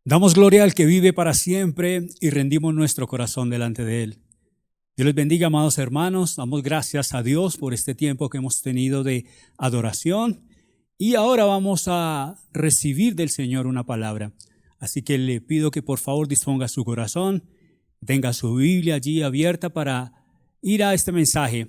Damos gloria al que vive para siempre y rendimos nuestro corazón delante de Él. Dios les bendiga, amados hermanos. Damos gracias a Dios por este tiempo que hemos tenido de adoración. Y ahora vamos a recibir del Señor una palabra. Así que le pido que por favor disponga su corazón, tenga su Biblia allí abierta para ir a este mensaje.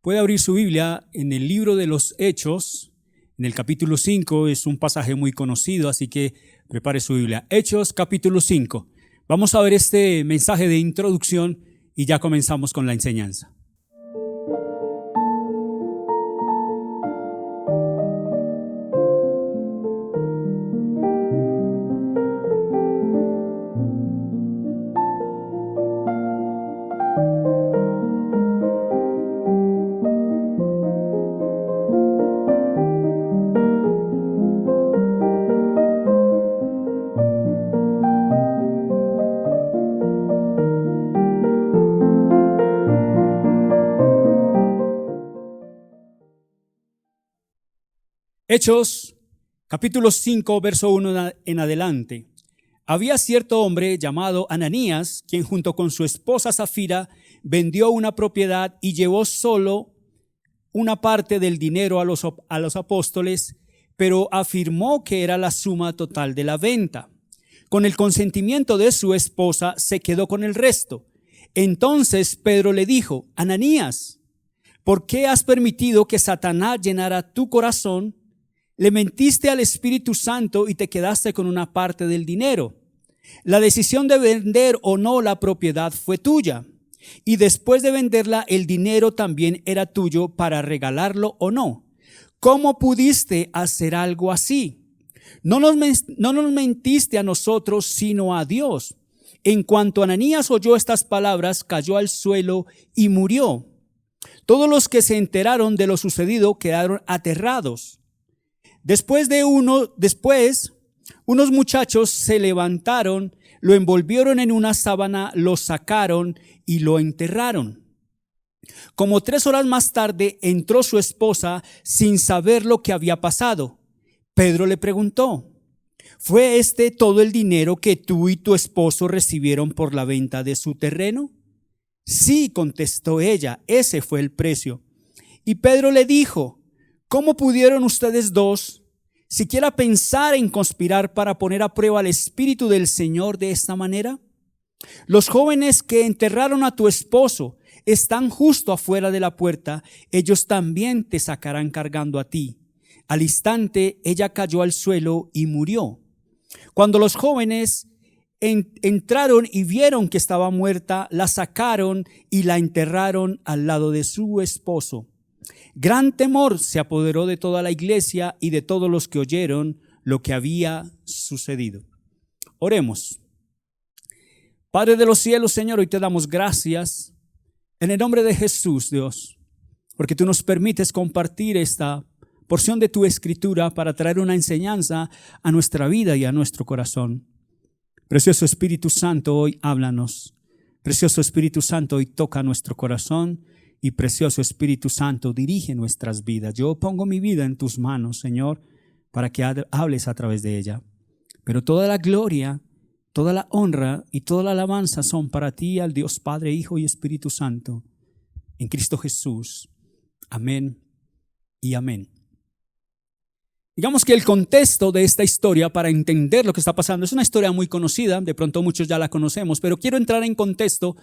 Puede abrir su Biblia en el libro de los Hechos, en el capítulo 5, es un pasaje muy conocido, así que prepare su Biblia. Hechos capítulo 5. Vamos a ver este mensaje de introducción y ya comenzamos con la enseñanza. Hechos, capítulo 5, verso 1 en adelante. Había cierto hombre llamado Ananías, quien junto con su esposa Safira vendió una propiedad y llevó solo una parte del dinero a los apóstoles, pero afirmó que era la suma total de la venta. Con el consentimiento de su esposa se quedó con el resto. Entonces Pedro le dijo: Ananías, ¿por qué has permitido que Satanás llenara tu corazón? Le mentiste al Espíritu Santo y te quedaste con una parte del dinero. La decisión de vender o no la propiedad fue tuya. Y después de venderla, el dinero también era tuyo para regalarlo o no. ¿Cómo pudiste hacer algo así? No nos mentiste a nosotros, sino a Dios. En cuanto Ananías oyó estas palabras, cayó al suelo y murió. Todos los que se enteraron de lo sucedido quedaron aterrados. Después, unos muchachos se levantaron, lo envolvieron en una sábana, lo sacaron y lo enterraron. Como 3 horas más tarde entró su esposa sin saber lo que había pasado. Pedro le preguntó: ¿fue este todo el dinero que tú y tu esposo recibieron por la venta de su terreno? Sí, contestó ella, ese fue el precio. Y Pedro le dijo: ¿cómo pudieron ustedes dos siquiera pensar en conspirar para poner a prueba al Espíritu del Señor de esta manera? Los jóvenes que enterraron a tu esposo están justo afuera de la puerta. Ellos también te sacarán cargando a ti. Al instante ella cayó al suelo y murió. Cuando los jóvenes entraron y vieron que estaba muerta, la sacaron y la enterraron al lado de su esposo. Gran temor se apoderó de toda la iglesia y de todos los que oyeron lo que había sucedido. Oremos. Padre de los cielos, Señor, hoy te damos gracias en el nombre de Jesús, Dios, porque tú nos permites compartir esta porción de tu escritura para traer una enseñanza a nuestra vida y a nuestro corazón. Precioso Espíritu Santo, hoy háblanos. Precioso Espíritu Santo, hoy toca nuestro corazón. Y precioso Espíritu Santo, dirige nuestras vidas. Yo pongo mi vida en tus manos, Señor, para que hables a través de ella. Pero toda la gloria, toda la honra y toda la alabanza son para ti, al Dios Padre, Hijo y Espíritu Santo, en Cristo Jesús. Amén y amén. Digamos que el contexto de esta historia, para entender lo que está pasando, es una historia muy conocida, de pronto muchos ya la conocemos, pero quiero entrar en contexto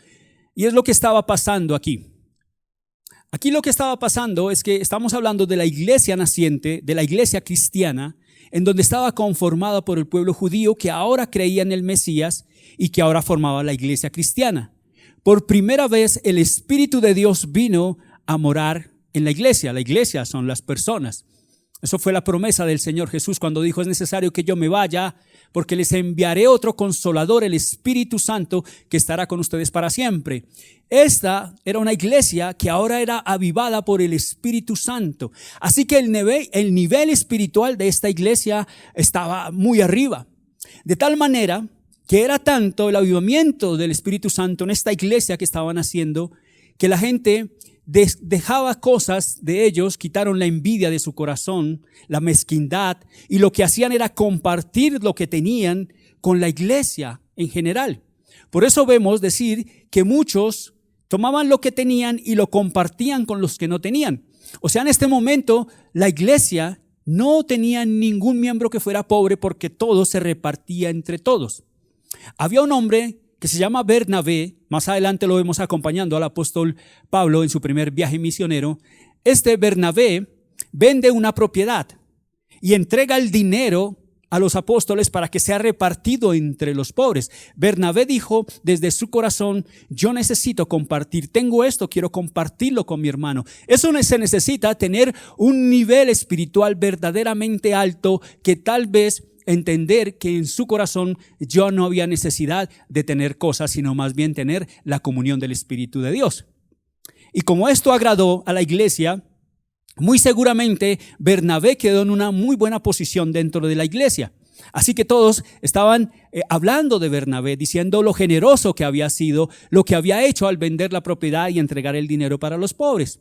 y es lo que estaba pasando aquí. Aquí lo que estaba pasando es que estamos hablando de la iglesia naciente, de la iglesia cristiana, en donde estaba conformada por el pueblo judío que ahora creía en el Mesías y que ahora formaba la iglesia cristiana. Por primera vez el Espíritu de Dios vino a morar en la iglesia. La iglesia son las personas. Eso fue la promesa del Señor Jesús cuando dijo: es necesario que yo me vaya porque les enviaré otro consolador, el Espíritu Santo, que estará con ustedes para siempre. Esta era una iglesia que ahora era avivada por el Espíritu Santo. Así que el nivel espiritual de esta iglesia estaba muy arriba. De tal manera que era tanto el avivamiento del Espíritu Santo en esta iglesia que estaban haciendo, que la gente dejaba cosas de ellos, quitaron la envidia de su corazón, la mezquindad, y lo que hacían era compartir lo que tenían con la iglesia en general. Por eso vemos decir que muchos tomaban lo que tenían y lo compartían con los que no tenían. O sea, en este momento la iglesia no tenía ningún miembro que fuera pobre porque todo se repartía entre todos. Había un hombre que se llama Bernabé, más adelante lo vemos acompañando al apóstol Pablo en su primer viaje misionero. Este Bernabé vende una propiedad y entrega el dinero a los apóstoles para que sea repartido entre los pobres. Bernabé dijo desde su corazón: yo necesito compartir, tengo esto, quiero compartirlo con mi hermano. Eso se necesita, tener un nivel espiritual verdaderamente alto, que tal vez entender que en su corazón yo no había necesidad de tener cosas, sino más bien tener la comunión del Espíritu de Dios. Y como esto agradó a la iglesia, muy seguramente Bernabé quedó en una muy buena posición dentro de la iglesia. Así que todos estaban hablando de Bernabé, diciendo lo generoso que había sido, lo que había hecho al vender la propiedad y entregar el dinero para los pobres.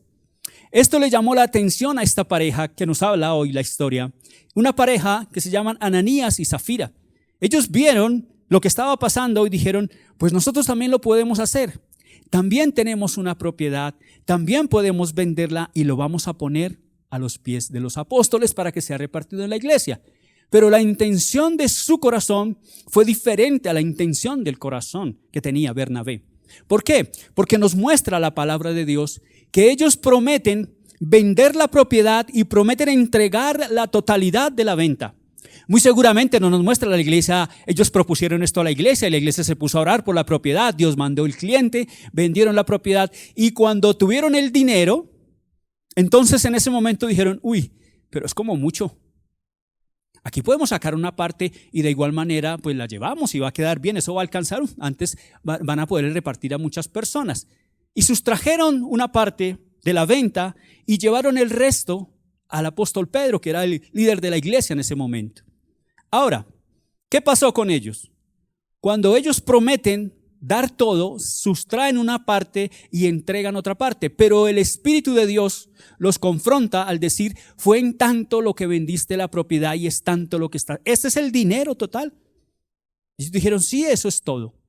Esto le llamó la atención a esta pareja que nos habla hoy la historia. Una pareja que se llaman Ananías y Zafira. Ellos vieron lo que estaba pasando y dijeron: pues nosotros también lo podemos hacer. También tenemos una propiedad, también podemos venderla y lo vamos a poner a los pies de los apóstoles para que sea repartido en la iglesia. Pero la intención de su corazón fue diferente a la intención del corazón que tenía Bernabé. ¿Por qué? Porque nos muestra la palabra de Dios que ellos prometen vender la propiedad y prometen entregar la totalidad de la venta. Muy seguramente no nos muestra la iglesia, ellos propusieron esto a la iglesia y la iglesia se puso a orar por la propiedad, Dios mandó el cliente, vendieron la propiedad y cuando tuvieron el dinero, entonces en ese momento dijeron: uy, pero es como mucho. Aquí podemos sacar una parte y de igual manera pues la llevamos y va a quedar bien, eso va a alcanzar, antes van a poder repartir a muchas personas. Y sustrajeron una parte de la venta y llevaron el resto al apóstol Pedro, que era el líder de la iglesia en ese momento. Ahora, ¿qué pasó con ellos? Cuando ellos prometen dar todo, sustraen una parte y entregan otra parte, pero el Espíritu de Dios los confronta al decir: fue en tanto lo que vendiste la propiedad y es tanto lo que está. Este es el dinero total. Y ellos dijeron: sí, eso es todo.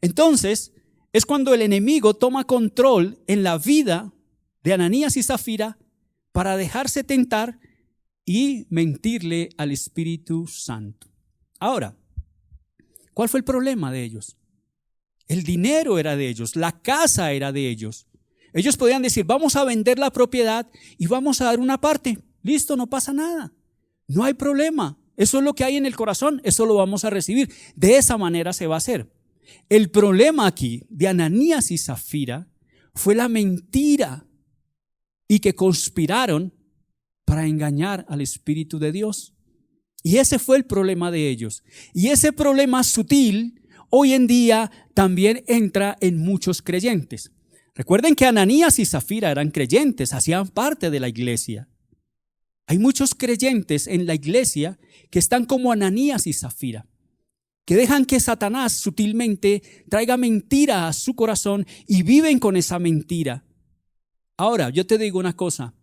Entonces, es cuando el enemigo toma control en la vida de Ananías y Zafira para dejarse tentar y mentirle al Espíritu Santo. Ahora, ¿cuál fue el problema de ellos? El dinero era de ellos, la casa era de ellos. Ellos podían decir: vamos a vender la propiedad y vamos a dar una parte. Listo, no pasa nada. No hay problema. Eso es lo que hay en el corazón, eso lo vamos a recibir. De esa manera se va a hacer. El problema aquí de Ananías y Zafira fue la mentira y que conspiraron para engañar al Espíritu de Dios. Y ese fue el problema de ellos. Y ese problema sutil hoy en día también entra en muchos creyentes. Recuerden que Ananías y Zafira eran creyentes, hacían parte de la iglesia. Hay muchos creyentes en la iglesia que están como Ananías y Zafira, que dejan que Satanás sutilmente traiga mentira a su corazón y viven con esa mentira. Ahora, yo te digo una cosa.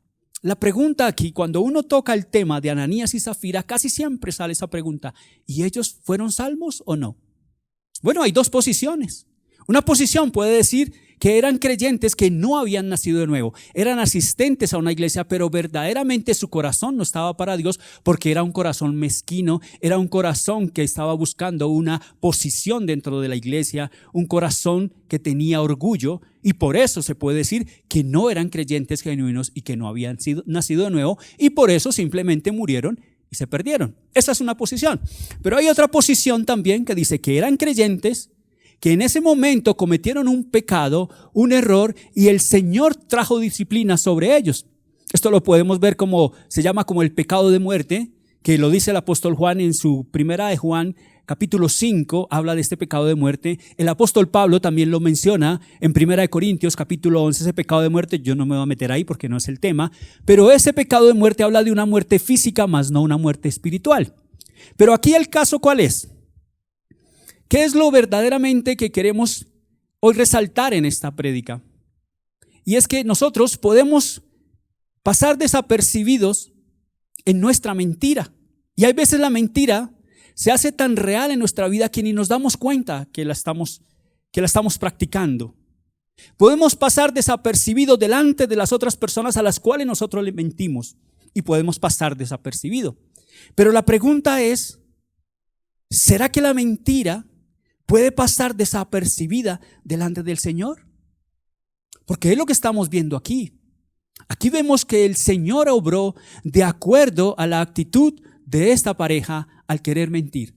La pregunta aquí, cuando uno toca el tema de Ananías y Zafira, casi siempre sale esa pregunta: ¿y ellos fueron salvos o no? Bueno, hay dos posiciones. Una posición puede decir que eran creyentes que no habían nacido de nuevo, eran asistentes a una iglesia, pero verdaderamente su corazón no estaba para Dios porque era un corazón mezquino, era un corazón que estaba buscando una posición dentro de la iglesia, un corazón que tenía orgullo, y por eso se puede decir que no eran creyentes genuinos y que no habían nacido de nuevo, y por eso simplemente murieron y se perdieron. Esa es una posición. Pero hay otra posición también que dice que eran creyentes, que en ese momento cometieron un pecado, un error, y el Señor trajo disciplina sobre ellos. Esto lo podemos ver como, se llama como el pecado de muerte, que lo dice el apóstol Juan en su primera de Juan, capítulo 5, habla de este pecado de muerte. El apóstol Pablo también lo menciona en primera de Corintios, capítulo 11, ese pecado de muerte. Yo no me voy a meter ahí porque no es el tema, pero ese pecado de muerte habla de una muerte física, más no una muerte espiritual. Pero aquí el caso, ¿cuál es? ¿Qué es lo verdaderamente que queremos hoy resaltar en esta prédica? Y es que nosotros podemos pasar desapercibidos en nuestra mentira. Y hay veces la mentira se hace tan real en nuestra vida que ni nos damos cuenta que la estamos practicando. Podemos pasar desapercibido delante de las otras personas a las cuales nosotros le mentimos y podemos pasar desapercibido. Pero la pregunta es, ¿será que la mentira puede pasar desapercibida delante del Señor? Porque es lo que estamos viendo aquí. Aquí vemos que el Señor obró de acuerdo a la actitud de esta pareja al querer mentir.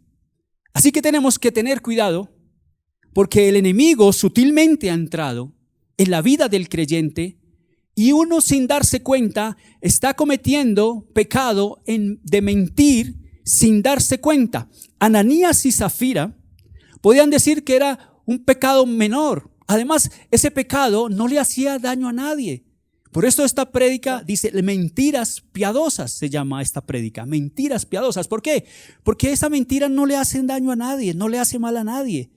Así que tenemos que tener cuidado, porque el enemigo sutilmente ha entrado en la vida del creyente y uno, sin darse cuenta, está cometiendo pecado de mentir sin darse cuenta. Ananías y Zafira podían decir que era un pecado menor. Además, ese pecado no le hacía daño a nadie. Por eso esta prédica dice mentiras piadosas, se llama esta prédica, mentiras piadosas. ¿Por qué? Porque esa mentira no le hace daño a nadie, no le hace mal a nadie.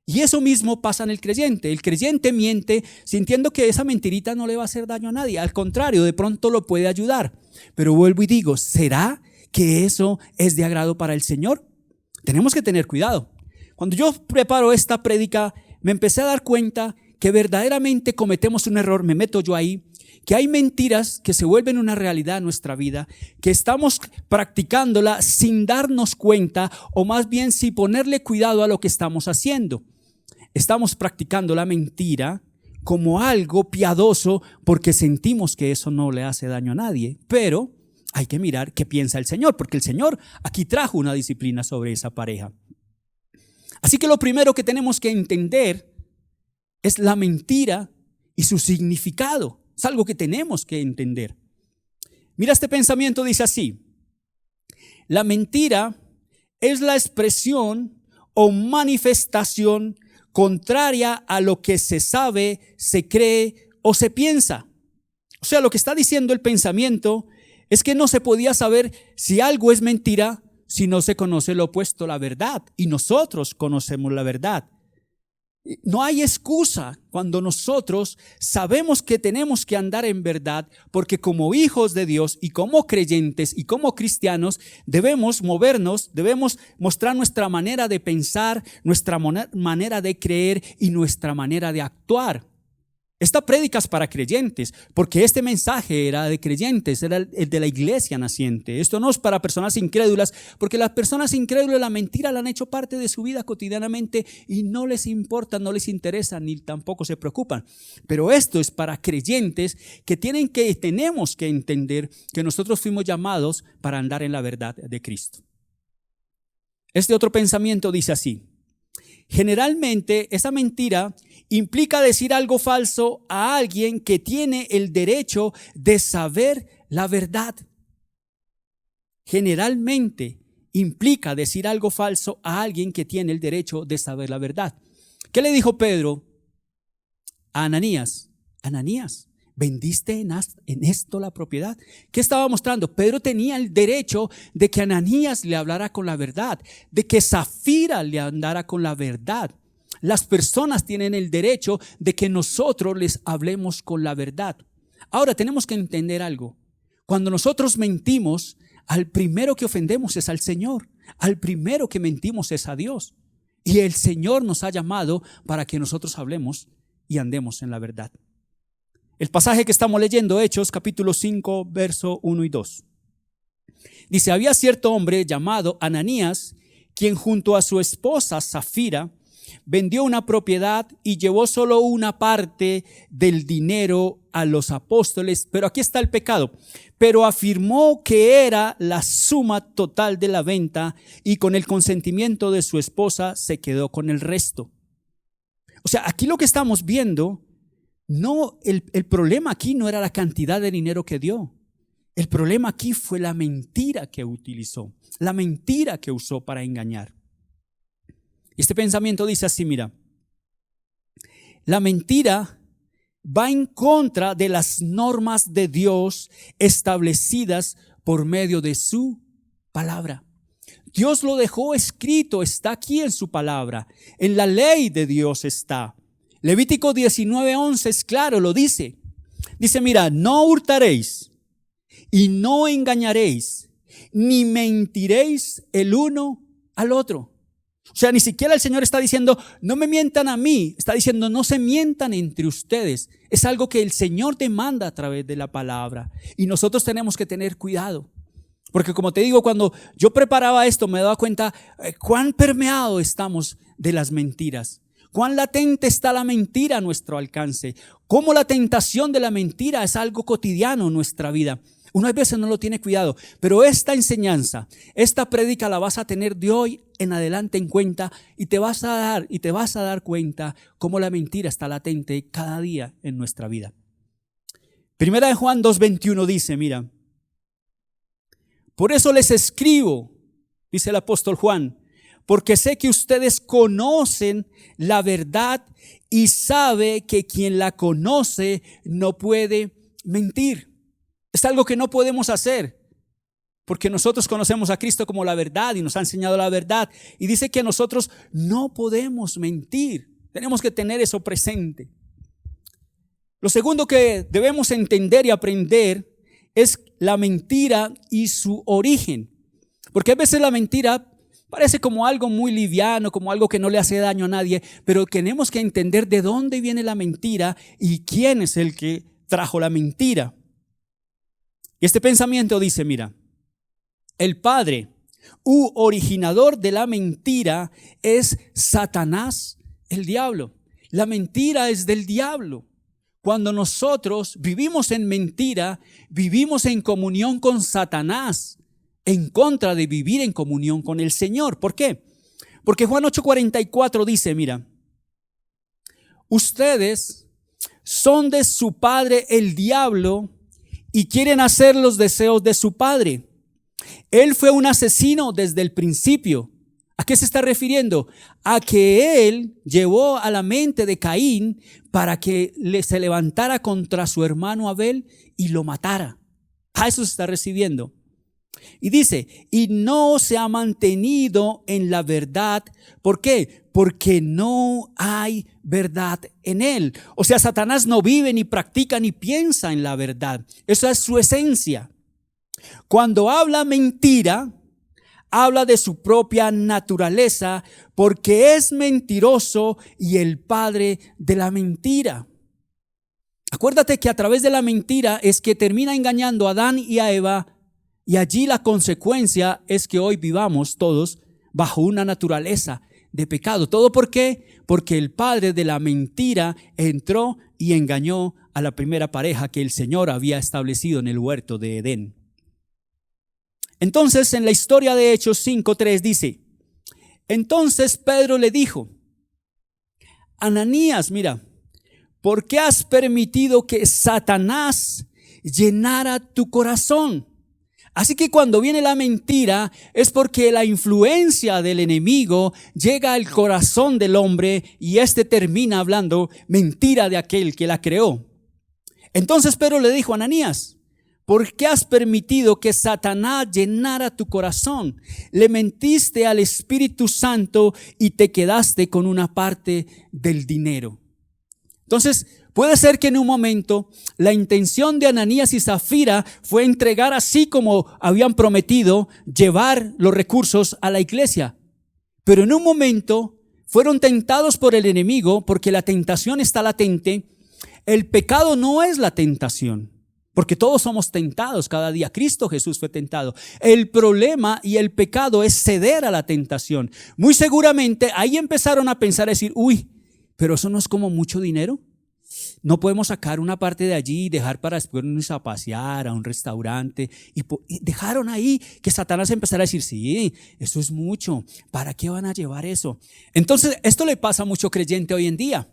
Y eso mismo pasa en el creyente. El creyente miente sintiendo que esa mentirita no le va a hacer daño a nadie. Al contrario, de pronto lo puede ayudar. Pero vuelvo y digo, ¿será que eso es de agrado para el Señor? Tenemos que tener cuidado. Cuando yo preparo esta prédica, me empecé a dar cuenta que verdaderamente cometemos un error, me meto yo ahí, que hay mentiras que se vuelven una realidad en nuestra vida, que estamos practicándola sin darnos cuenta, o más bien sin ponerle cuidado a lo que estamos haciendo. Estamos practicando la mentira como algo piadoso porque sentimos que eso no le hace daño a nadie, pero hay que mirar qué piensa el Señor, porque el Señor aquí trajo una disciplina sobre esa pareja. Así que lo primero que tenemos que entender es la mentira y su significado. Es algo que tenemos que entender. Mira, este pensamiento dice así: la mentira es la expresión o manifestación contraria a lo que se sabe, se cree o se piensa. O sea, lo que está diciendo el pensamiento es que no se podía saber si algo es mentira si no se conoce lo opuesto, la verdad. Y nosotros conocemos la verdad. No hay excusa cuando nosotros sabemos que tenemos que andar en verdad, porque como hijos de Dios y como creyentes y como cristianos debemos movernos, debemos mostrar nuestra manera de pensar, nuestra manera de creer y nuestra manera de actuar. Esta prédica es para creyentes, porque este mensaje era de creyentes, era el de la iglesia naciente. Esto no es para personas incrédulas, porque las personas incrédulas la mentira la han hecho parte de su vida cotidianamente y no les importa, no les interesa, ni tampoco se preocupan. Pero esto es para creyentes que tenemos que entender que nosotros fuimos llamados para andar en la verdad de Cristo. Este otro pensamiento dice así: generalmente esa mentira implica decir algo falso a alguien que tiene el derecho de saber la verdad. Generalmente implica decir algo falso a alguien que tiene el derecho de saber la verdad. ¿Qué le dijo Pedro a Ananías? Ananías, ¿vendiste en esto la propiedad? ¿Qué estaba mostrando? Pedro tenía el derecho de que Ananías le hablara con la verdad, de que Zafira le andara con la verdad. Las personas tienen el derecho de que nosotros les hablemos con la verdad. Ahora tenemos que entender algo. Cuando nosotros mentimos, al primero que ofendemos es al Señor. Al primero que mentimos es a Dios. Y el Señor nos ha llamado para que nosotros hablemos y andemos en la verdad. El pasaje que estamos leyendo, Hechos capítulo 5, verso 1 y 2. Dice: había cierto hombre llamado Ananías, quien junto a su esposa Zafira vendió una propiedad y llevó solo una parte del dinero a los apóstoles. Pero aquí está el pecado. Pero afirmó que era la suma total de la venta y con el consentimiento de su esposa se quedó con el resto. O sea, aquí lo que estamos viendo, el problema aquí no era la cantidad de dinero que dio. El problema aquí fue la mentira que utilizó, la mentira que usó para engañar. Este pensamiento dice así: mira, la mentira va en contra de las normas de Dios establecidas por medio de su palabra. Dios lo dejó escrito, está aquí en su palabra, en la ley de Dios está. Levítico 19:11 es claro, lo dice. Dice: mira, no hurtaréis y no engañaréis, ni mentiréis el uno al otro. O sea, ni siquiera el Señor está diciendo, no me mientan a mí. Está diciendo, no se mientan entre ustedes. Es algo que el Señor demanda a través de la palabra. Y nosotros tenemos que tener cuidado. Porque como te digo, cuando yo preparaba esto, me daba cuenta cuán permeado estamos de las mentiras. Cuán latente está la mentira a nuestro alcance. Cómo la tentación de la mentira es algo cotidiano en nuestra vida. Uno a veces no lo tiene cuidado, pero esta enseñanza, esta prédica la vas a tener de hoy en adelante en cuenta y te vas a dar cuenta cómo la mentira está latente cada día en nuestra vida. Primera de Juan 2:21 dice, mira, por eso les escribo, dice el apóstol Juan, porque sé que ustedes conocen la verdad y sabe que quien la conoce no puede mentir. Es algo que no podemos hacer, porque nosotros conocemos a Cristo como la verdad y nos ha enseñado la verdad. Y dice que nosotros no podemos mentir. Tenemos que tener eso presente. Lo segundo que debemos entender y aprender es la mentira y su origen. Porque a veces la mentira parece como algo muy liviano, como algo que no le hace daño a nadie, pero tenemos que entender de dónde viene la mentira y quién es el que trajo la mentira. Y este pensamiento dice, mira, el padre u originador de la mentira es Satanás, el diablo. La mentira es del diablo. Cuando nosotros vivimos en mentira, vivimos en comunión con Satanás, en contra de vivir en comunión con el Señor. ¿Por qué? Porque Juan 8:44 dice, mira, ustedes son de su padre el diablo y quieren hacer los deseos de su padre. Él fue un asesino desde el principio. ¿A qué se está refiriendo? A que él llevó a la mente de Caín para que se levantara contra su hermano Abel y lo matara. A eso se está refiriendo. Y dice, y no se ha mantenido en la verdad. ¿Por qué? Porque no hay verdad en él. O sea, Satanás no vive, ni practica, ni piensa en la verdad. Esa es su esencia. Cuando habla mentira, habla de su propia naturaleza, porque es mentiroso y el padre de la mentira. Acuérdate que a través de la mentira es que termina engañando a Adán y a Eva. Y allí la consecuencia es que hoy vivamos todos bajo una naturaleza de pecado. ¿Todo por qué? Porque el padre de la mentira entró y engañó a la primera pareja que el Señor había establecido en el huerto de Edén. Entonces, en la historia de Hechos 5:3 dice, entonces Pedro le dijo, Ananías, mira, ¿por qué has permitido que Satanás llenara tu corazón? Así que cuando viene la mentira es porque la influencia del enemigo llega al corazón del hombre y éste termina hablando mentira de aquel que la creó. Entonces Pedro le dijo a Ananías, ¿por qué has permitido que Satanás llenara tu corazón? Le mentiste al Espíritu Santo y te quedaste con una parte del dinero. Entonces, puede ser que en un momento la intención de Ananías y Zafira fue entregar, así como habían prometido, llevar los recursos a la iglesia. Pero en un momento fueron tentados por el enemigo, porque la tentación está latente. El pecado no es la tentación, porque todos somos tentados cada día. Cristo Jesús fue tentado. El problema y el pecado es ceder a la tentación. Muy seguramente ahí empezaron a pensar, a decir, uy, pero eso no es como mucho dinero. No podemos sacar una parte de allí y dejar para después irnos a pasear a un restaurante. Y dejaron ahí que Satanás empezara a decir, sí, eso es mucho. ¿Para qué van a llevar eso? Entonces, esto le pasa a mucho creyente hoy en día,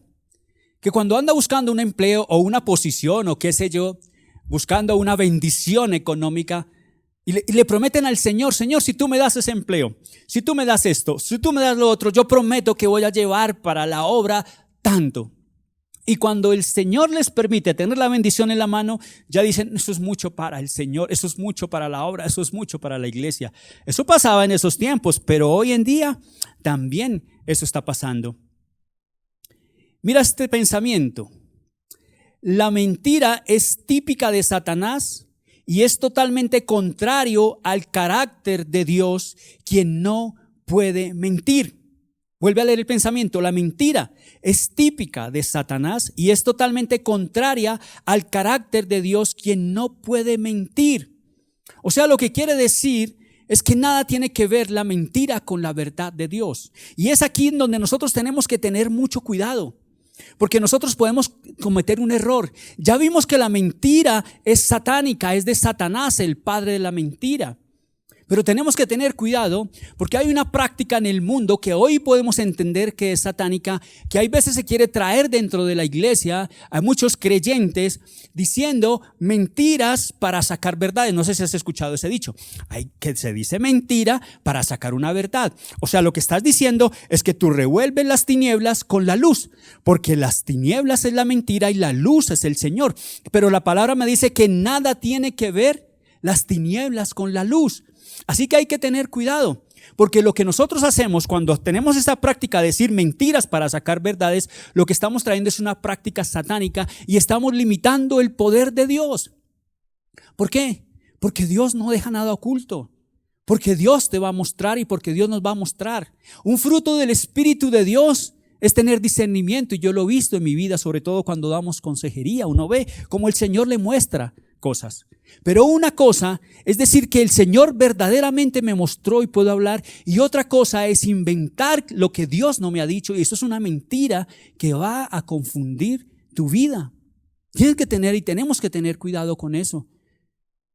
que cuando anda buscando un empleo o una posición o qué sé yo, buscando una bendición económica, y le prometen al Señor, Señor, si tú me das ese empleo, si tú me das esto, si tú me das lo otro, yo prometo que voy a llevar para la obra tanto. Y cuando el Señor les permite tener la bendición en la mano, ya dicen, eso es mucho para el Señor, eso es mucho para la obra, eso es mucho para la iglesia. Eso pasaba en esos tiempos, pero hoy en día también eso está pasando. Mira este pensamiento. La mentira es típica de Satanás y es totalmente contrario al carácter de Dios, quien no puede mentir. Vuelve a leer el pensamiento. La mentira es típica de Satanás y es totalmente contraria al carácter de Dios, quien no puede mentir. O sea, lo que quiere decir es que nada tiene que ver la mentira con la verdad de Dios. Y es aquí en donde nosotros tenemos que tener mucho cuidado, porque nosotros podemos cometer un error. Ya vimos que la mentira es satánica, es de Satanás, el padre de la mentira. Pero tenemos que tener cuidado porque hay una práctica en el mundo que hoy podemos entender que es satánica, que hay veces se quiere traer dentro de la iglesia a muchos creyentes diciendo mentiras para sacar verdades. No sé si has escuchado ese dicho. Hay que se dice mentira para sacar una verdad. O sea, lo que estás diciendo es que tú revuelves las tinieblas con la luz, porque las tinieblas es la mentira y la luz es el Señor. Pero la palabra me dice que nada tiene que ver las tinieblas con la luz. Así que hay que tener cuidado, porque lo que nosotros hacemos cuando tenemos esa práctica de decir mentiras para sacar verdades, lo que estamos trayendo es una práctica satánica y estamos limitando el poder de Dios. ¿Por qué? Porque Dios no deja nada oculto, porque Dios te va a mostrar y porque Dios nos va a mostrar. Un fruto del Espíritu de Dios es tener discernimiento, y yo lo he visto en mi vida, sobre todo cuando damos consejería. Uno ve cómo el Señor le muestra cosas. Pero una cosa es decir que el Señor verdaderamente me mostró y puedo hablar, y otra cosa es inventar lo que Dios no me ha dicho, y eso es una mentira que va a confundir tu vida. Tienes que tener y tenemos que tener cuidado con eso.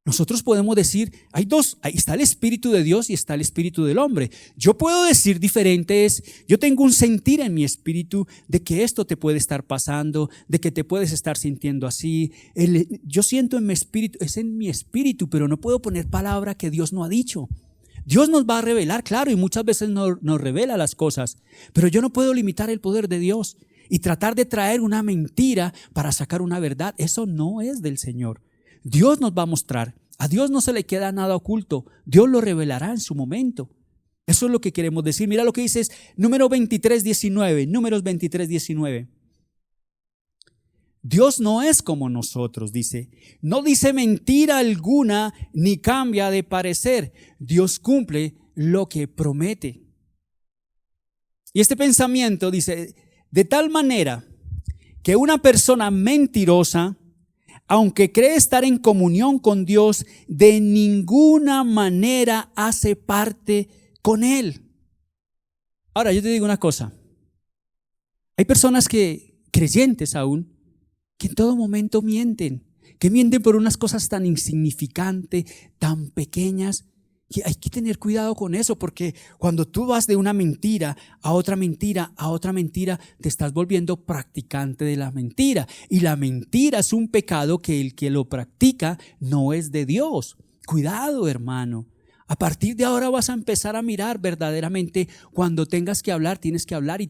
Nosotros podemos decir, hay dos, ahí está el Espíritu de Dios y está el Espíritu del hombre. Yo puedo decir diferentes, yo tengo un sentir en mi espíritu de que esto te puede estar pasando, de que te puedes estar sintiendo así. Yo siento en mi espíritu, es en mi espíritu, pero no puedo poner palabra que Dios no ha dicho. Dios nos va a revelar, claro, y muchas veces nos revela las cosas, pero yo no puedo limitar el poder de Dios y tratar de traer una mentira para sacar una verdad. Eso no es del Señor. Dios nos va a mostrar. A Dios no se le queda nada oculto. Dios lo revelará en su momento. Eso es lo que queremos decir. Mira lo que dice Números 23:19. Dios no es como nosotros, dice. No dice mentira alguna ni cambia de parecer. Dios cumple lo que promete. Y este pensamiento dice, de tal manera que una persona mentirosa, aunque cree estar en comunión con Dios, de ninguna manera hace parte con Él. Ahora, yo te digo una cosa. Hay personas creyentes aún, que en todo momento mienten, que mienten por unas cosas tan insignificantes, tan pequeñas, que hay que tener cuidado con eso, porque cuando tú vas de una mentira a otra mentira, te estás volviendo practicante de la mentira. Y la mentira es un pecado que el que lo practica no es de Dios. Cuidado, hermano. A partir de ahora vas a empezar a mirar verdaderamente. Cuando tengas que hablar, tienes que hablar. Y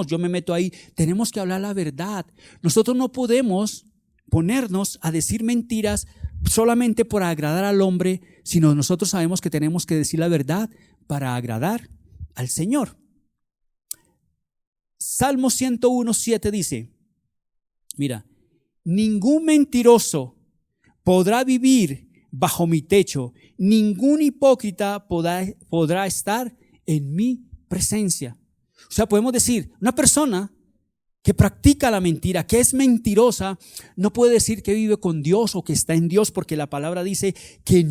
yo me meto ahí, tenemos que hablar la verdad. Nosotros no podemos ponernos a decir mentiras solamente por agradar al hombre, sino nosotros sabemos que tenemos que decir la verdad para agradar al Señor. Salmo 101:7 dice, mira, ningún mentiroso podrá vivir bajo mi techo, ningún hipócrita podrá estar en mi presencia. O sea, podemos decir, una persona que practica la mentira, que es mentirosa, no puede decir que vive con Dios o que está en Dios, porque la palabra dice que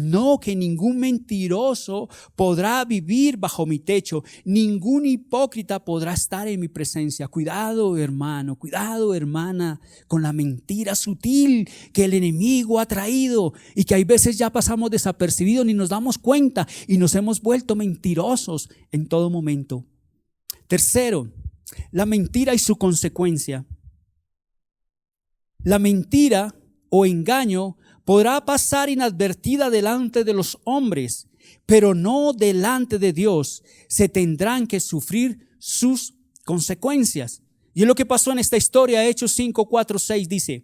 ningún mentiroso podrá vivir bajo mi techo, ningún hipócrita podrá estar en mi presencia. Cuidado, hermano, cuidado, hermana, con la mentira sutil que el enemigo ha traído y que hay veces ya pasamos desapercibidos, ni nos damos cuenta y nos hemos vuelto mentirosos en todo momento. Tercero, la mentira y su consecuencia. La mentira o engaño podrá pasar inadvertida delante de los hombres, pero no delante de Dios. Se tendrán que sufrir sus consecuencias. Y es lo que pasó en esta historia. Hechos 5:4-6 dice,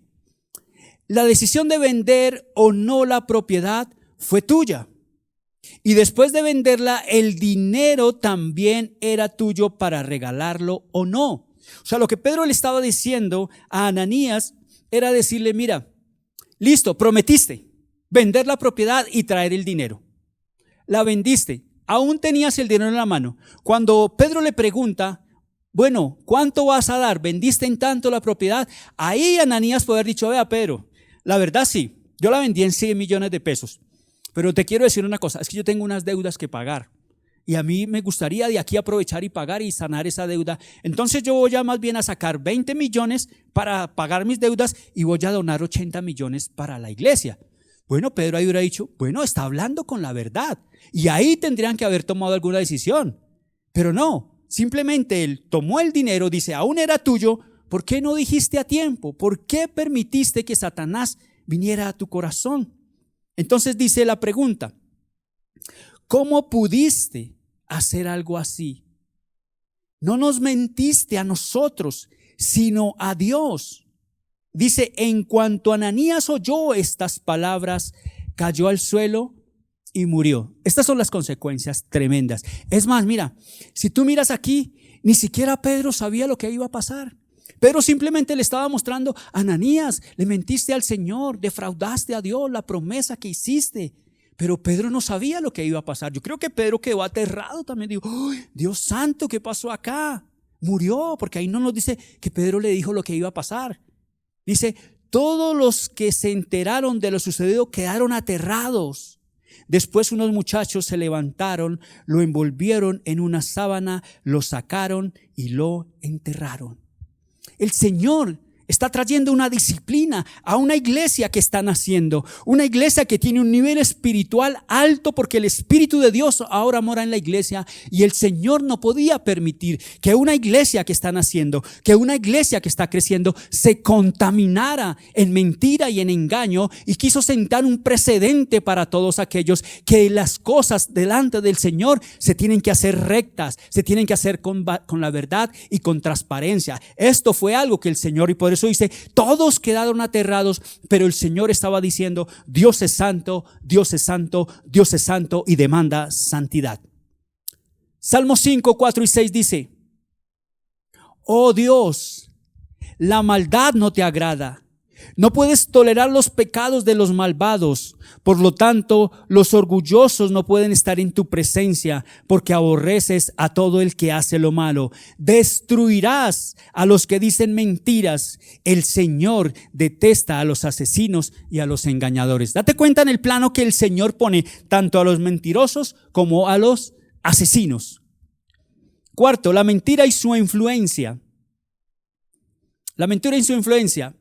la decisión de vender o no la propiedad fue tuya. Y después de venderla, el dinero también era tuyo para regalarlo o no. O sea, lo que Pedro le estaba diciendo a Ananías era decirle, mira, listo, prometiste vender la propiedad y traer el dinero. La vendiste, aún tenías el dinero en la mano. Cuando Pedro le pregunta, bueno, ¿cuánto vas a dar? ¿Vendiste en tanto la propiedad? Ahí Ananías puede haber dicho, vea Pedro, la verdad sí, yo la vendí en 100 millones de pesos. Pero te quiero decir una cosa, es que yo tengo unas deudas que pagar. Y a mí me gustaría de aquí aprovechar y pagar y sanar esa deuda. Entonces yo voy a más bien a sacar 20 millones para pagar mis deudas y voy a donar 80 millones para la iglesia. Bueno, Pedro ahí hubiera dicho, bueno, está hablando con la verdad. Y ahí tendrían que haber tomado alguna decisión. Pero no, simplemente él tomó el dinero, dice, aún era tuyo, ¿por qué no dijiste a tiempo? ¿Por qué permitiste que Satanás viniera a tu corazón? Entonces dice la pregunta, ¿cómo pudiste hacer algo así? No nos mentiste a nosotros, sino a Dios. Dice, en cuanto Ananías oyó estas palabras, cayó al suelo y murió. Estas son las consecuencias tremendas. Es más, mira, si tú miras aquí, ni siquiera Pedro sabía lo que iba a pasar. Pedro simplemente le estaba mostrando, Ananías, le mentiste al Señor, defraudaste a Dios, la promesa que hiciste. Pero Pedro no sabía lo que iba a pasar. Yo creo que Pedro quedó aterrado también. Dijo, ¡oh, Dios santo, ¿qué pasó acá? Murió, porque ahí no nos dice que Pedro le dijo lo que iba a pasar. Dice, todos los que se enteraron de lo sucedido quedaron aterrados. Después unos muchachos se levantaron, lo envolvieron en una sábana, lo sacaron y lo enterraron. El Señor está trayendo una disciplina a una iglesia que está naciendo, una iglesia que tiene un nivel espiritual alto porque el Espíritu de Dios ahora mora en la iglesia y el Señor no podía permitir que una iglesia que está naciendo, que una iglesia que está creciendo se contaminara en mentira y en engaño y quiso sentar un precedente para todos aquellos que las cosas delante del Señor se tienen que hacer rectas, se tienen que hacer con la verdad y con transparencia. Esto fue algo que el Señor, y por eso dice, todos quedaron aterrados, pero el Señor estaba diciendo, Dios es santo, Dios es santo, Dios es santo y demanda santidad. Salmo 5, 4 y 6 dice, oh Dios, la maldad no te agrada. No puedes tolerar los pecados de los malvados. Por lo tanto, los orgullosos no pueden estar en tu presencia, porque aborreces a todo el que hace lo malo. Destruirás a los que dicen mentiras. El Señor detesta a los asesinos y a los engañadores. Date cuenta en el plano que el Señor pone tanto a los mentirosos como a los asesinos. Cuarto, la mentira y su influencia. La mentira y su influencia.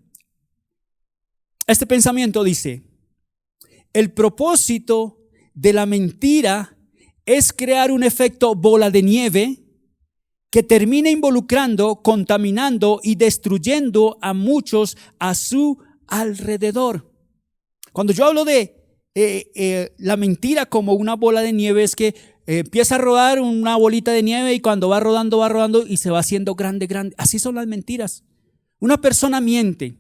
Este pensamiento dice, el propósito de la mentira es crear un efecto bola de nieve que termina involucrando, contaminando y destruyendo a muchos a su alrededor. Cuando yo hablo de la mentira como una bola de nieve, es que empieza a rodar una bolita de nieve y cuando va rodando y se va haciendo grande. Así son las mentiras. Una persona miente.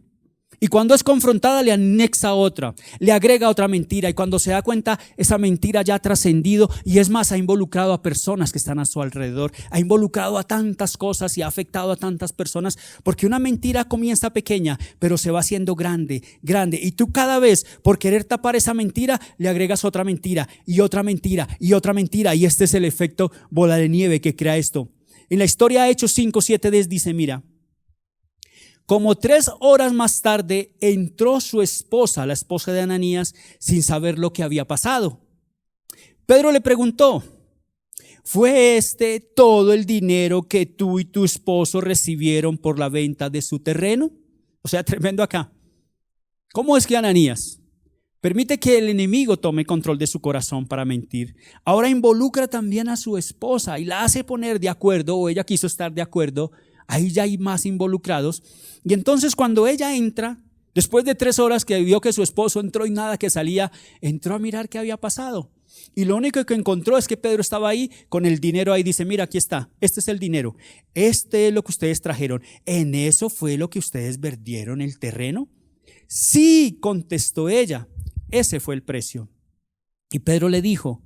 Y cuando es confrontada le anexa otra, le agrega otra mentira y cuando se da cuenta esa mentira ya ha trascendido y es más, ha involucrado a personas que están a su alrededor, ha involucrado a tantas cosas y ha afectado a tantas personas porque una mentira comienza pequeña pero se va haciendo grande y tú cada vez por querer tapar esa mentira le agregas otra mentira y otra mentira y otra mentira y este es el efecto bola de nieve que crea esto. En la historia de Hechos 5:7 dice, mira, como 3 horas más tarde entró su esposa, la esposa de Ananías, sin saber lo que había pasado. Pedro le preguntó, ¿fue este todo el dinero que tú y tu esposo recibieron por la venta de su terreno? O sea, tremendo acá. ¿Cómo es que Ananías permite que el enemigo tome control de su corazón para mentir? Ahora involucra también a su esposa y la hace poner de acuerdo, o ella quiso estar de acuerdo. Ahí ya hay más involucrados. Y entonces cuando ella entra, después de 3 horas que vio que su esposo entró y nada que salía, entró a mirar qué había pasado. Y lo único que encontró es que Pedro estaba ahí con el dinero ahí. Dice, mira, aquí está, este es el dinero. Este es lo que ustedes trajeron. ¿En eso fue lo que ustedes vendieron el terreno? Sí, contestó ella, ese fue el precio. Y Pedro le dijo,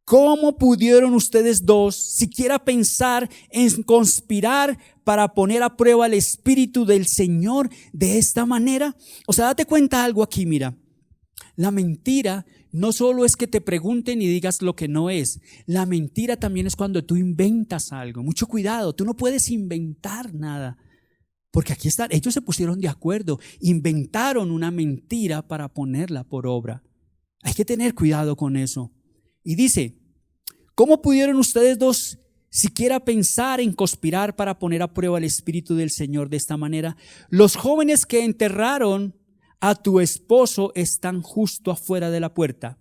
¿cómo pudieron ustedes dos siquiera pensar en conspirar para poner a prueba el Espíritu del Señor de esta manera? O sea, date cuenta algo aquí, mira. La mentira no solo es que te pregunten y digas lo que no es. La mentira también es cuando tú inventas algo. Mucho cuidado, tú no puedes inventar nada. Porque aquí están, ellos se pusieron de acuerdo, inventaron una mentira para ponerla por obra. Hay que tener cuidado con eso. Y dice, ¿cómo pudieron ustedes dos siquiera pensar en conspirar para poner a prueba el Espíritu del Señor de esta manera? Los jóvenes que enterraron a tu esposo están justo afuera de la puerta.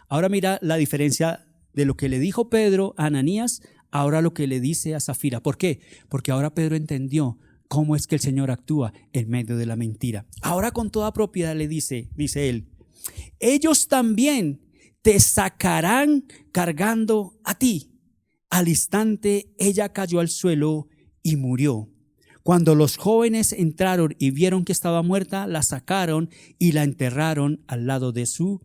Ahora mira la diferencia de lo que le dijo Pedro a Ananías, ahora lo que le dice a Zafira. ¿Por qué? Porque ahora Pedro entendió cómo es que el Señor actúa en medio de la mentira. Ahora con toda propiedad le dice él, ellos también te sacarán cargando a ti. Al instante ella cayó al suelo y murió. Cuando los jóvenes entraron y vieron que estaba muerta, la sacaron y la enterraron al lado de su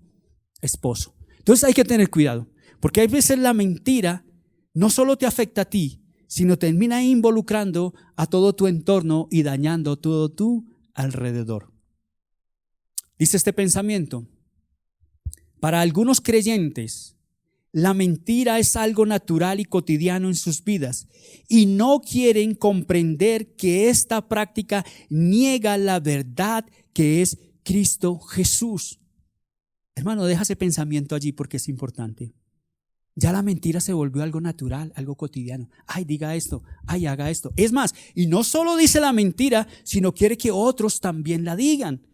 esposo. Entonces hay que tener cuidado, porque hay veces la mentira no solo te afecta a ti, sino termina involucrando a todo tu entorno y dañando todo tu alrededor. Dice este pensamiento: para algunos creyentes, la mentira es algo natural y cotidiano en sus vidas y no quieren comprender que esta práctica niega la verdad que es Cristo Jesús. Hermano, deja ese pensamiento allí porque es importante. Ya la mentira se volvió algo natural, algo cotidiano. Ay, diga esto, ay, haga esto. Es más, y no solo dice la mentira, sino quiere que otros también la digan.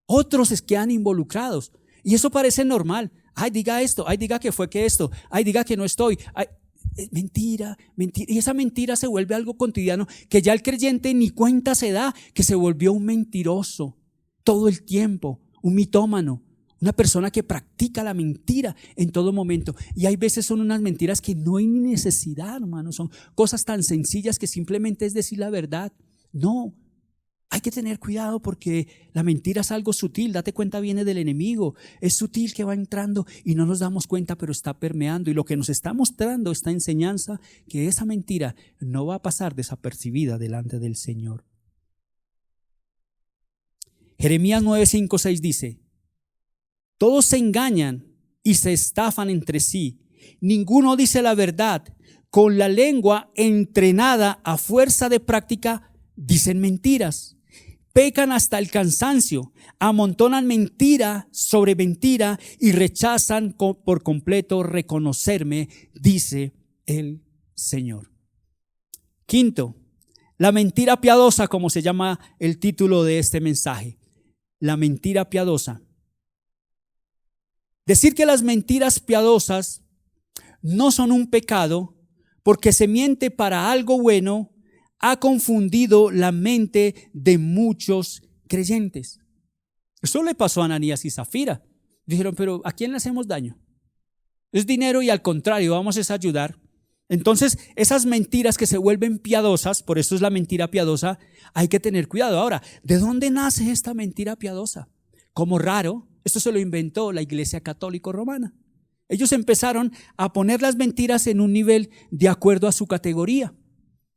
Otros quedan involucrados. Y eso parece normal. Ay, diga esto, ay, diga que fue que esto, ay, diga que no estoy. Ay, mentira, mentira. Y esa mentira se vuelve algo cotidiano que ya el creyente ni cuenta se da que se volvió un mentiroso todo el tiempo, un mitómano, una persona que practica la mentira en todo momento. Y hay veces son unas mentiras que no hay ni necesidad, hermano. Son cosas tan sencillas que simplemente es decir la verdad. No. Hay que tener cuidado porque la mentira es algo sutil, date cuenta, viene del enemigo, es sutil que va entrando y no nos damos cuenta, pero está permeando, y lo que nos está mostrando esta enseñanza, que esa mentira no va a pasar desapercibida delante del Señor. Jeremías 9, 5, 6 dice: todos se engañan y se estafan entre sí, ninguno dice la verdad, con la lengua entrenada a fuerza de práctica dicen mentiras. Pecan hasta el cansancio, amontonan mentira sobre mentira y rechazan por completo reconocerme, dice el Señor. Quinto, la mentira piadosa, como se llama el título de este mensaje. La mentira piadosa. Decir que las mentiras piadosas no son un pecado porque se miente para algo bueno ha confundido la mente de muchos creyentes. Eso le pasó a Ananías y Zafira. Dijeron, pero ¿a quién le hacemos daño? Es dinero y al contrario, vamos a ayudar. Entonces, esas mentiras que se vuelven piadosas, por eso es la mentira piadosa, hay que tener cuidado. Ahora, ¿de dónde nace esta mentira piadosa? Como raro, esto se lo inventó la Iglesia Católica Romana. Ellos empezaron a poner las mentiras en un nivel de acuerdo a su categoría.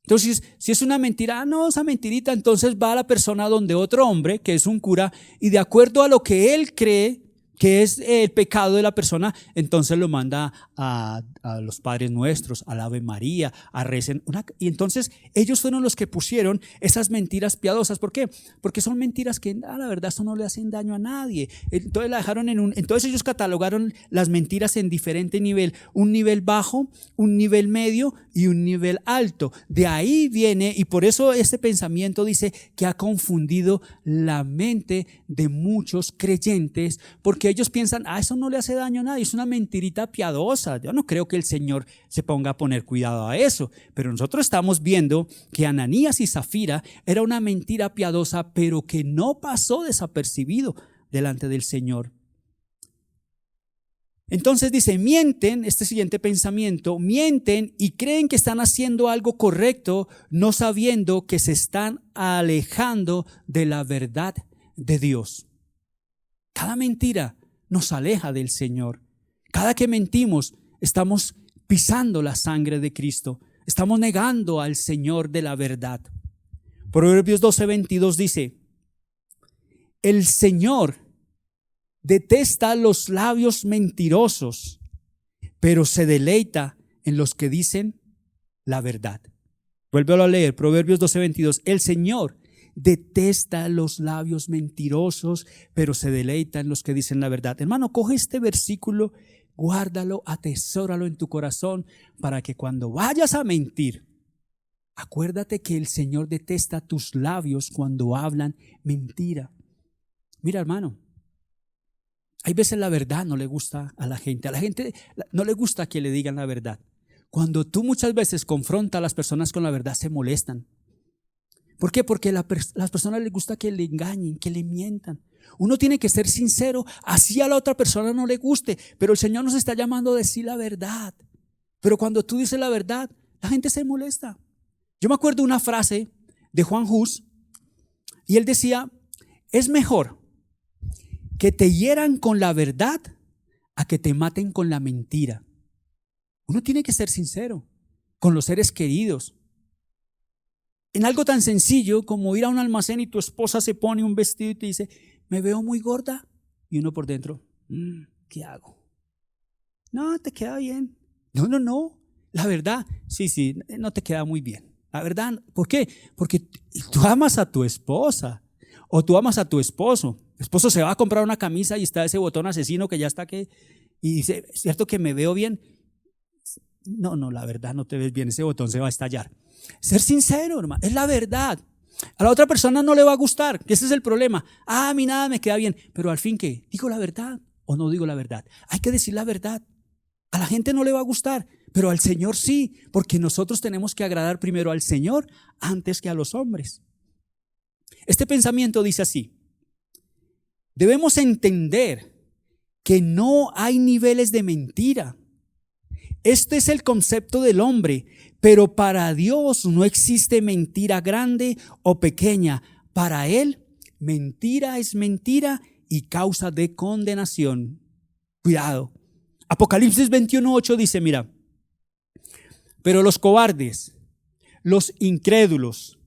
Entonces, si es una mentira, no, esa mentirita, entonces va a la persona donde otro hombre, que es un cura, y de acuerdo a lo que él cree que es el pecado de la persona, entonces lo manda a los Padres Nuestros, al Ave María, a recen. Y entonces ellos fueron los que pusieron esas mentiras piadosas. ¿Por qué? Porque son mentiras que la verdad eso no le hacen daño a nadie. Entonces la dejaron entonces ellos catalogaron las mentiras en diferente nivel, un nivel bajo, un nivel medio y un nivel alto. De ahí viene, y por eso este pensamiento dice que ha confundido la mente de muchos creyentes, porque ellos piensan, eso no le hace daño a nadie, es una mentirita piadosa. Yo no creo que el Señor se ponga a poner cuidado a eso, pero nosotros estamos viendo que Ananías y Zafira era una mentira piadosa, pero que no pasó desapercibido delante del Señor. Entonces dice, mienten, este siguiente pensamiento, mienten y creen que están haciendo algo correcto, no sabiendo que se están alejando de la verdad de Dios. Cada mentira nos aleja del Señor. Cada que mentimos, estamos pisando la sangre de Cristo. Estamos negando al Señor de la verdad. Proverbios 12:22 dice, el Señor detesta los labios mentirosos, pero se deleita en los que dicen la verdad. Vuélvelo a leer, Proverbios 12:22. El Señor detesta los labios mentirosos, pero se deleita en los que dicen la verdad. Hermano, coge este versículo, guárdalo, atesóralo en tu corazón, para que cuando vayas a mentir, acuérdate que el Señor detesta tus labios cuando hablan mentira. Mira, hermano, hay veces la verdad no le gusta a la gente no le gusta que le digan la verdad. Cuando tú muchas veces confrontas a las personas con la verdad, se molestan. ¿Por qué? Porque las personas les gusta que le engañen, que le mientan. Uno tiene que ser sincero, así a la otra persona no le guste, pero el Señor nos está llamando a decir la verdad. Pero cuando tú dices la verdad, la gente se molesta. Yo me acuerdo una frase de Juan Hus, y él decía: es mejor que te hieran con la verdad a que te maten con la mentira. Uno tiene que ser sincero con los seres queridos. En algo tan sencillo como ir a un almacén y tu esposa se pone un vestido y te dice: me veo muy gorda. Y uno por dentro: ¿qué hago? No, te queda bien. No. La verdad, sí, no te queda muy bien. La verdad, ¿por qué? Porque tú amas a tu esposa o tú amas a tu esposo. El esposo se va a comprar una camisa y está ese botón asesino que ya está que, y dice: ¿es cierto que me veo bien? No, la verdad no te ves bien, ese botón se va a estallar. Ser sincero, hermano, es la verdad. A la otra persona no le va a gustar, que ese es el problema. A mí nada me queda bien, pero al fin, ¿qué? ¿Digo la verdad o no digo la verdad? Hay que decir la verdad. A la gente no le va a gustar, pero al Señor sí, porque nosotros tenemos que agradar primero al Señor antes que a los hombres. Este pensamiento dice así: debemos entender que no hay niveles de mentira. Este es el concepto del hombre, pero para Dios no existe mentira grande o pequeña. Para Él, mentira es mentira y causa de condenación. Cuidado. Apocalipsis 21:8 dice: mira, pero los cobardes, los incrédulos,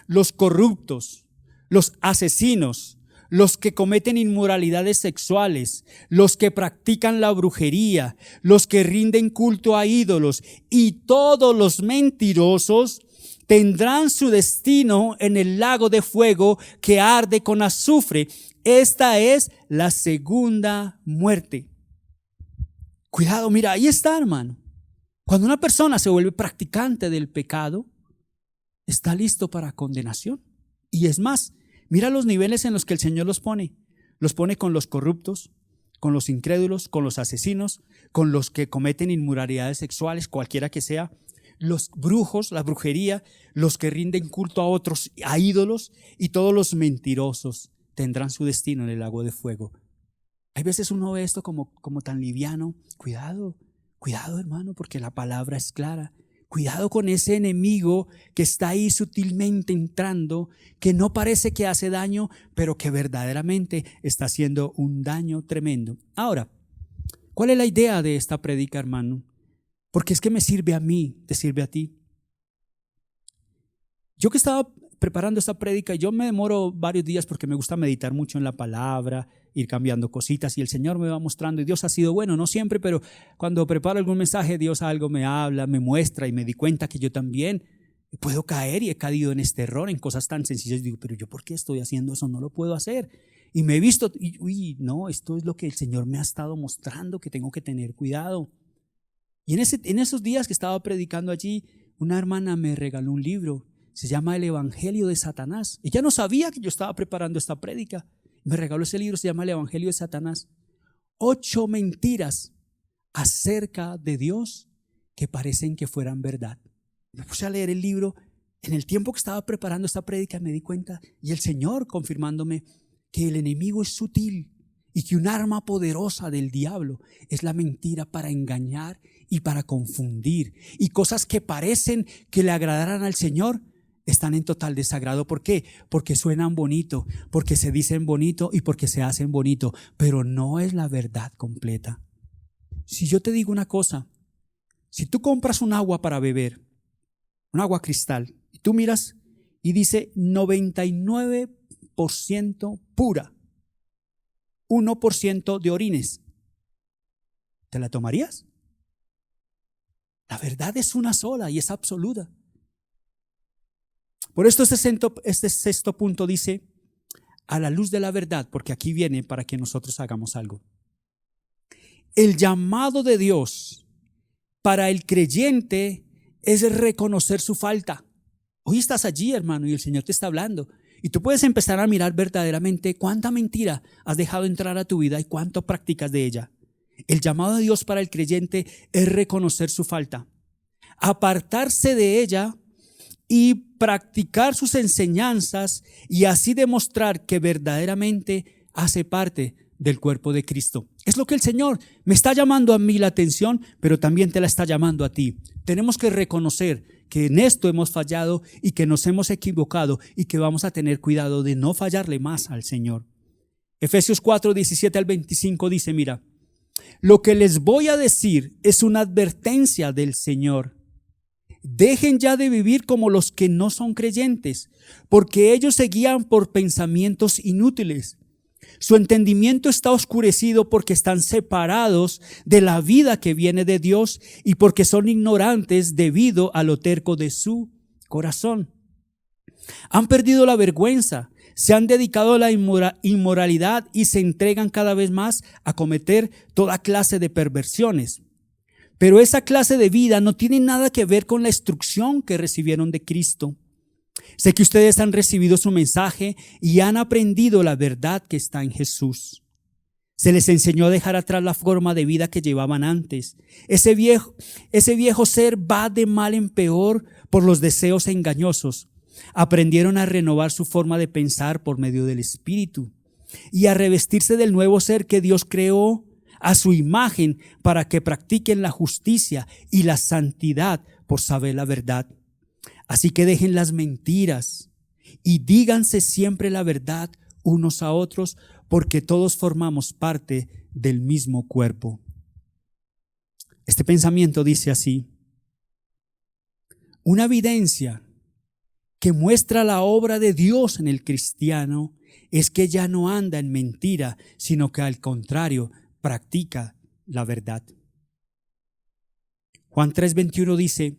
los corruptos, los asesinos, los que cometen inmoralidades sexuales, los que practican la brujería, los que rinden culto a ídolos y todos los mentirosos tendrán su destino en el lago de fuego que arde con azufre. Esta es la segunda muerte. Cuidado, mira, ahí está, hermano. Cuando una persona se vuelve practicante del pecado, está listo para condenación. Y es más, mira los niveles en los que el Señor los pone. Los pone con los corruptos, con los incrédulos, con los asesinos, con los que cometen inmoralidades sexuales, cualquiera que sea, los brujos, la brujería, los que rinden culto a otros, a ídolos, y todos los mentirosos tendrán su destino en el lago de fuego. Hay veces uno ve esto como tan liviano. Cuidado, hermano, porque la palabra es clara. Cuidado con ese enemigo que está ahí sutilmente entrando, que no parece que hace daño, pero que verdaderamente está haciendo un daño tremendo. Ahora, ¿cuál es la idea de esta prédica, hermano? Porque es que me sirve a mí, te sirve a ti. Yo que estaba preparando esta prédica, yo me demoro varios días porque me gusta meditar mucho en la palabra, ir cambiando cositas, y el Señor me va mostrando, y Dios ha sido bueno, no siempre, pero cuando preparo algún mensaje, Dios algo me habla, me muestra, y me di cuenta que yo también puedo caer, y he caído en este error, en cosas tan sencillas. Digo, pero yo ¿por qué estoy haciendo eso? No lo puedo hacer. Y me he visto, no, esto es lo que el Señor me ha estado mostrando, que tengo que tener cuidado. Y en esos días que estaba predicando allí, una hermana me regaló un libro, se llama El Evangelio de Satanás. Ella no sabía que yo estaba preparando esta prédica. Me regaló ese libro, se llama El Evangelio de Satanás. 8 mentiras acerca de Dios que parecen que fueran verdad. Me puse a leer el libro. En el tiempo que estaba preparando esta prédica me di cuenta, y el Señor confirmándome que el enemigo es sutil y que un arma poderosa del diablo es la mentira para engañar y para confundir. Y cosas que parecen que le agradarán al Señor están en total desagrado. ¿Por qué? Porque suenan bonito, porque se dicen bonito y porque se hacen bonito, pero no es la verdad completa. Si yo te digo una cosa, si tú compras un agua para beber, un agua cristal, y tú miras y dice 99% pura, 1% de orines. ¿Te la tomarías? La verdad es una sola y es absoluta. Por esto este sexto punto dice, a la luz de la verdad, porque aquí viene para que nosotros hagamos algo. El llamado de Dios para el creyente es reconocer su falta. Hoy estás allí, hermano, y el Señor te está hablando. Y tú puedes empezar a mirar verdaderamente cuánta mentira has dejado entrar a tu vida y cuánto practicas de ella. El llamado de Dios para el creyente es reconocer su falta, apartarse de ella y practicar sus enseñanzas y así demostrar que verdaderamente hace parte del cuerpo de Cristo. Es lo que el Señor me está llamando a mí la atención, pero también te la está llamando a ti. Tenemos que reconocer que en esto hemos fallado y que nos hemos equivocado y que vamos a tener cuidado de no fallarle más al Señor. Efesios 4, 17 al 25 dice, mira, lo que les voy a decir es una advertencia del Señor. Dejen ya de vivir como los que no son creyentes, porque ellos se guían por pensamientos inútiles. Su entendimiento está oscurecido porque están separados de la vida que viene de Dios y porque son ignorantes debido a lo terco de su corazón. Han perdido la vergüenza, se han dedicado a la inmoralidad y se entregan cada vez más a cometer toda clase de perversiones. Pero esa clase de vida no tiene nada que ver con la instrucción que recibieron de Cristo. Sé que ustedes han recibido su mensaje y han aprendido la verdad que está en Jesús. Se les enseñó a dejar atrás la forma de vida que llevaban antes. Ese viejo ser va de mal en peor por los deseos engañosos. Aprendieron a renovar su forma de pensar por medio del Espíritu y a revestirse del nuevo ser que Dios creó a su imagen para que practiquen la justicia y la santidad por saber la verdad. Así que dejen las mentiras y díganse siempre la verdad unos a otros, porque todos formamos parte del mismo cuerpo. Este pensamiento dice así: una evidencia que muestra la obra de Dios en el cristiano es que ya no anda en mentira, sino que al contrario, practica la verdad. Juan 3:21 dice: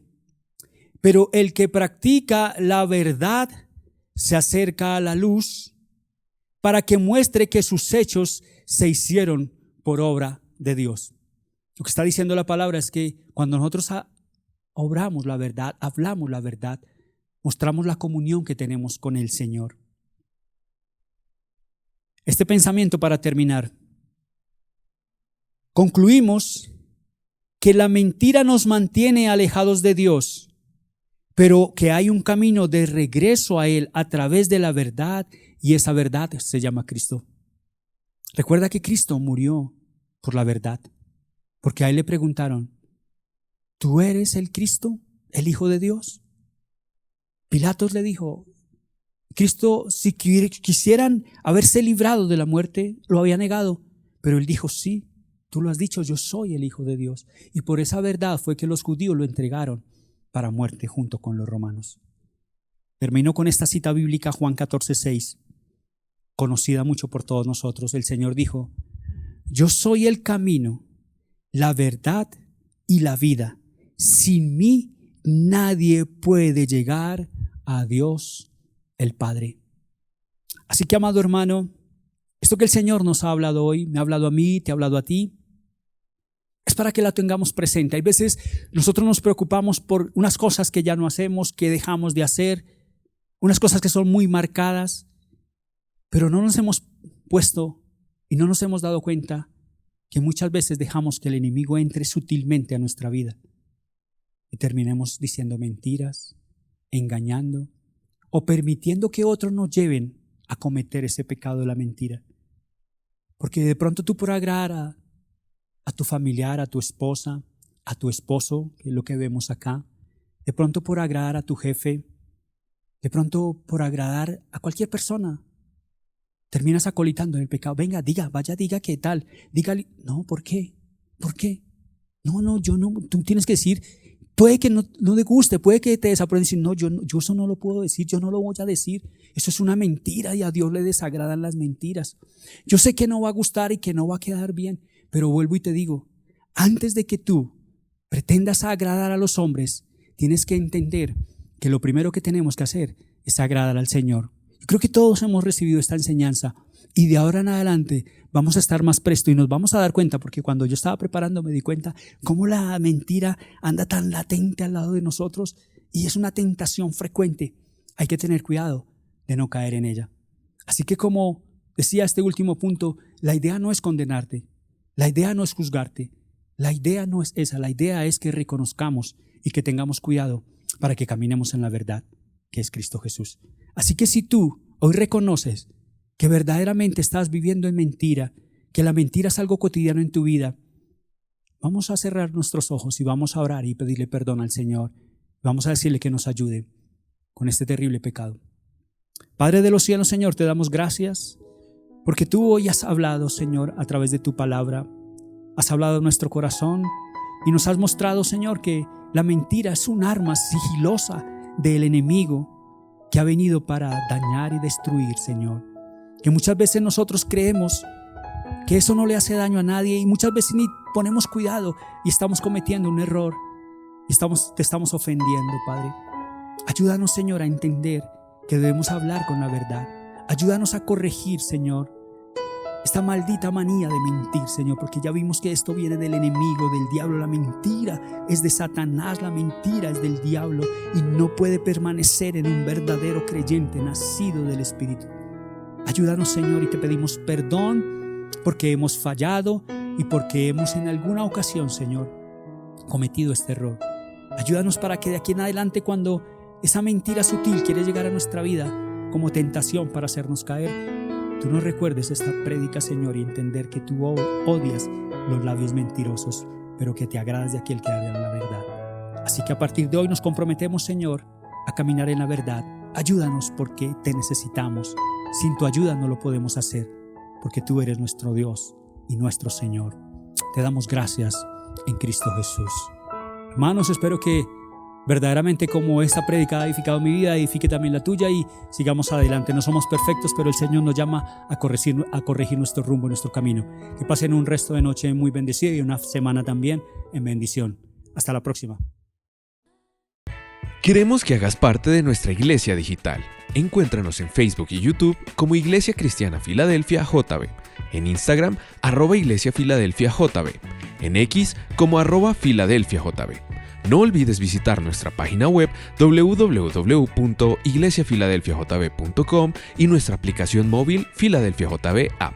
pero el que practica la verdad se acerca a la luz para que muestre que sus hechos se hicieron por obra de Dios. Lo que está diciendo la palabra es que cuando nosotros obramos la verdad, hablamos la verdad, mostramos la comunión que tenemos con el Señor. Este pensamiento para terminar. Concluimos que la mentira nos mantiene alejados de Dios, pero que hay un camino de regreso a Él a través de la verdad, y esa verdad se llama Cristo. Recuerda que Cristo murió por la verdad, porque a Él le preguntaron: ¿tú eres el Cristo, el Hijo de Dios? Pilatos le dijo: Cristo, si quisieran haberse librado de la muerte, lo había negado, pero Él dijo: sí, tú lo has dicho, yo soy el Hijo de Dios. Y por esa verdad fue que los judíos lo entregaron para muerte junto con los romanos. Termino con esta cita bíblica, Juan 14:6, conocida mucho por todos nosotros. El Señor dijo: yo soy el camino, la verdad y la vida. Sin mí nadie puede llegar a Dios el Padre. Así que, amado hermano, esto que el Señor nos ha hablado hoy, me ha hablado a mí, te ha hablado a ti, es para que la tengamos presente. Hay veces nosotros nos preocupamos por unas cosas que ya no hacemos, que dejamos de hacer, unas cosas que son muy marcadas, pero no nos hemos puesto y no nos hemos dado cuenta que muchas veces dejamos que el enemigo entre sutilmente a nuestra vida y terminemos diciendo mentiras, engañando o permitiendo que otros nos lleven a cometer ese pecado de la mentira. Porque de pronto tú, por agradar a tu familiar, a tu esposa, a tu esposo, que es lo que vemos acá, de pronto por agradar a tu jefe, de pronto por agradar a cualquier persona, terminas acolitando en el pecado. Venga, diga qué tal, dígale. No, ¿por qué? ¿Por qué? No, yo no, tú tienes que decir Puede que no te guste, puede que te desaprueben. Decir, no, yo eso no lo puedo decir, yo no lo voy a decir. Eso es una mentira y a Dios le desagradan las mentiras. Yo sé que no va a gustar y que no va a quedar bien, pero vuelvo y te digo, antes de que tú pretendas agradar a los hombres, tienes que entender que lo primero que tenemos que hacer es agradar al Señor. Yo creo que todos hemos recibido esta enseñanza y de ahora en adelante vamos a estar más presto y nos vamos a dar cuenta, porque cuando yo estaba preparando me di cuenta cómo la mentira anda tan latente al lado de nosotros y es una tentación frecuente. Hay que tener cuidado de no caer en ella. Así que, como decía este último punto, la idea no es condenarte, la idea no es juzgarte, la idea no es esa, la idea es que reconozcamos y que tengamos cuidado para que caminemos en la verdad, que es Cristo Jesús. Así que si tú hoy reconoces que verdaderamente estás viviendo en mentira, que la mentira es algo cotidiano en tu vida, vamos a cerrar nuestros ojos y vamos a orar y pedirle perdón al Señor. Vamos a decirle que nos ayude con este terrible pecado. Padre de los cielos, Señor, te damos gracias porque tú hoy has hablado, Señor, a través de tu palabra. Has hablado a nuestro corazón y nos has mostrado, Señor, que la mentira es un arma sigilosa del enemigo que ha venido para dañar y destruir, Señor. Que muchas veces nosotros creemos que eso no le hace daño a nadie y muchas veces ni ponemos cuidado y estamos cometiendo un error y te estamos ofendiendo, Padre. Ayúdanos, Señor, a entender que debemos hablar con la verdad. Ayúdanos a corregir, Señor, esta maldita manía de mentir, Señor, porque ya vimos que esto viene del enemigo, del diablo. La mentira es de Satanás, la mentira es del diablo y no puede permanecer en un verdadero creyente nacido del Espíritu. Ayúdanos, Señor, y te pedimos perdón porque hemos fallado y porque hemos en alguna ocasión, Señor, cometido este error. Ayúdanos para que de aquí en adelante, cuando esa mentira sutil quiere llegar a nuestra vida como tentación para hacernos caer, tú nos recuerdes esta prédica, Señor, y entender que tú odias los labios mentirosos, pero que te agradas de aquel que habla la verdad. Así que a partir de hoy nos comprometemos, Señor, a caminar en la verdad. Ayúdanos porque te necesitamos. Sin tu ayuda no lo podemos hacer, porque tú eres nuestro Dios y nuestro Señor. Te damos gracias en Cristo Jesús. Hermanos, espero que verdaderamente como esta prédica ha edificado mi vida, edifique también la tuya y sigamos adelante. No somos perfectos, pero el Señor nos llama a corregir nuestro rumbo, nuestro camino. Que pasen un resto de noche muy bendecido y una semana también en bendición. Hasta la próxima. Queremos que hagas parte de nuestra iglesia digital. Encuéntranos en Facebook y YouTube como Iglesia Cristiana Filadelfia JB, en Instagram @Iglesia Filadelfia JB, en X como @Filadelfia JB. No olvides visitar nuestra página web www.iglesiafiladelfiajb.com y nuestra aplicación móvil Filadelfia JB App.